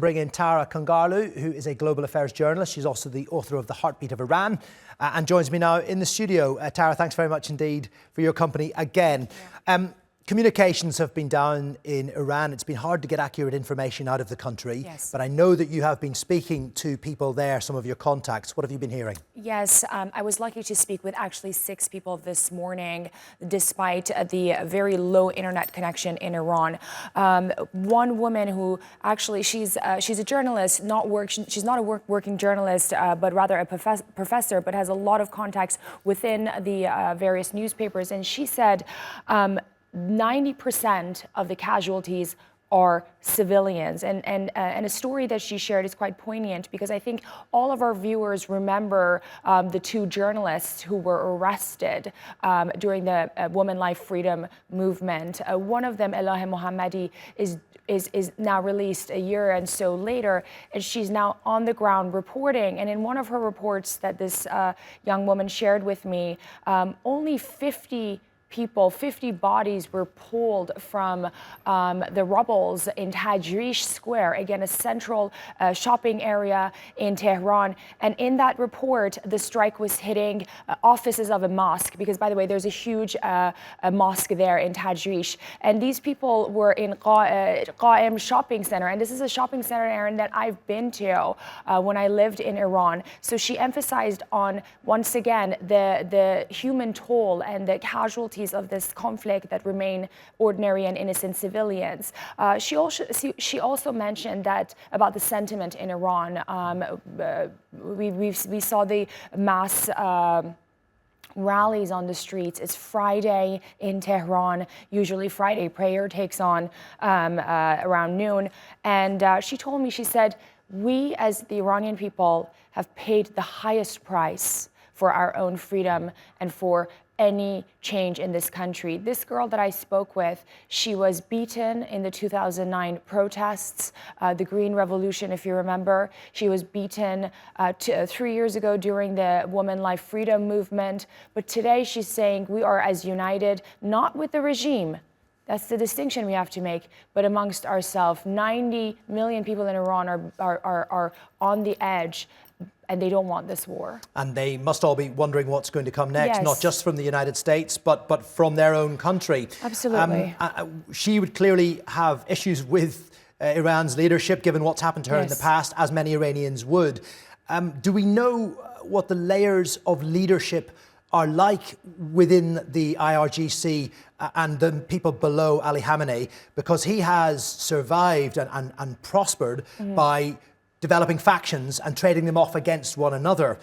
Bring in Tara Kangarlou, who is a global affairs journalist. She's also the author of The Heartbeat of Iran and joins me now in the studio. Tara, thanks very much indeed for your company again. Communications have been down in Iran. It's been hard to get accurate information out of the country. Yes. But I know that you have been speaking to people there, some of your contacts. What have you been hearing? Yes, I was lucky to speak with actually 6 people this morning, despite the very low internet connection in Iran. One woman who actually, she's a journalist, she's not a working journalist, but rather a professor, but has a lot of contacts within the various newspapers. And she said 90% of the casualties are civilians. And a story that she shared is quite poignant because I think all of our viewers remember the 2 journalists who were arrested during the Women Life Freedom movement. One of them, Elahe Mohammadi, is now released a year and so later, and she's now on the ground reporting. And in one of her reports that this young woman shared with me, only 50 bodies were pulled from the rubbles in Tajrish Square, again, a central shopping area in Tehran. And in that report, the strike was hitting offices of a mosque, because, by the way, there's a huge mosque there in Tajrish. And these people were in Qa'im shopping center. And this is a shopping center, Aaron, that I've been to when I lived in Iran. So she emphasized on, once again, the human toll and the casualties of this conflict that remain ordinary and innocent civilians. She also mentioned that about the sentiment in Iran. We saw the mass rallies on the streets. It's Friday in Tehran. Usually Friday prayer takes on around noon. And she told me, she said, we as the Iranian people have paid the highest price for our own freedom and for any change in this country. This girl that I spoke with, she was beaten in the 2009 protests, the Green Revolution, if you remember. She was beaten 3 years ago during the Women Life Freedom movement. But today she's saying we are as united, not with the regime. That's the distinction we have to make, but amongst ourselves. 90 million people in Iran are on the edge, and they don't want this war. And they must all be wondering what's going to come next, yes, not just from the United States, but from their own country. Absolutely. She would clearly have issues with Iran's leadership, given what's happened to her in the past, as many Iranians would. Do we know what the layers of leadership are like within the IRGC and the people below Ali Khamenei? Because he has survived and prospered by developing factions and trading them off against one another.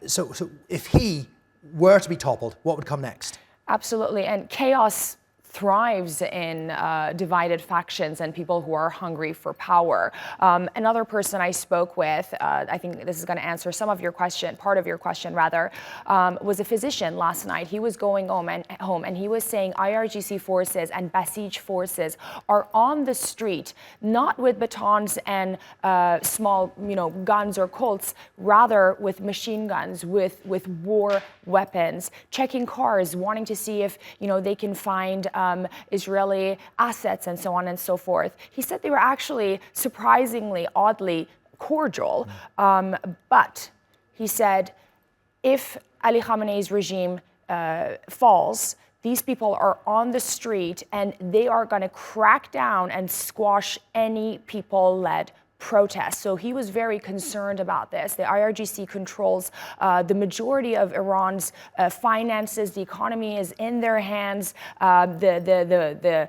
So if he were to be toppled, what would come next? Absolutely, and chaos thrives in divided factions and people who are hungry for power. Another person I spoke with, I think this is going to answer some of your question, part of your question rather, was a physician last night. He was going home and he was saying IRGC forces and Basij forces are on the street, not with batons and small, guns or Colts, rather with machine guns, with war weapons, checking cars, wanting to see if, they can find Israeli assets and so on and so forth. He said they were actually surprisingly, oddly cordial. But he said, if Ali Khamenei's regime falls, these people are on the street and they are going to crack down and squash any people-led protests. So he was very concerned about this. The IRGC controls the majority of Iran's finances. The economy is in their hands. The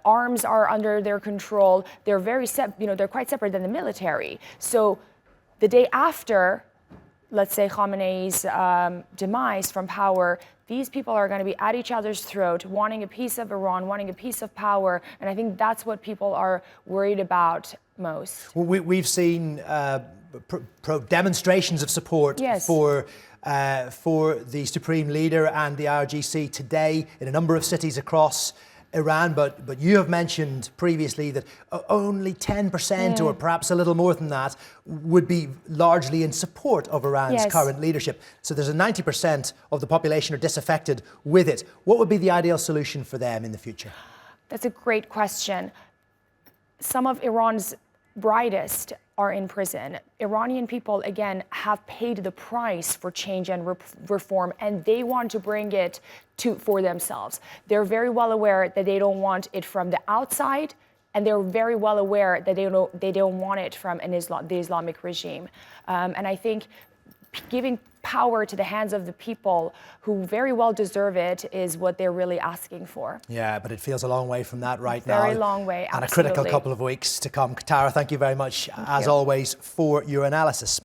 arms are under their control. They're they're quite separate than the military. So the day after, let's say, Khamenei's demise from power, these people are going to be at each other's throat, wanting a piece of Iran, wanting a piece of power. And I think that's what people are worried about most. Well, we've seen demonstrations of support for the Supreme Leader and the IRGC today in a number of cities across Iran, but you have mentioned previously that only 10% or perhaps a little more than that would be largely in support of Iran's current leadership. So there's a 90% of the population are disaffected with it. What would be the ideal solution for them in the future? That's a great question. Some of Iran's brightest are in prison. Iranian people, again, have paid the price for change and reform, and they want to bring it for themselves. They're very well aware that they don't want it from the outside, and they're very well aware that they don't want it from the Islamic regime. And I think giving power to the hands of the people who very well deserve it is what they're really asking for. Yeah, but it feels a long way from that right now. Very long way, absolutely. And a critical couple of weeks to come. Tara, thank you very much, as always, for your analysis.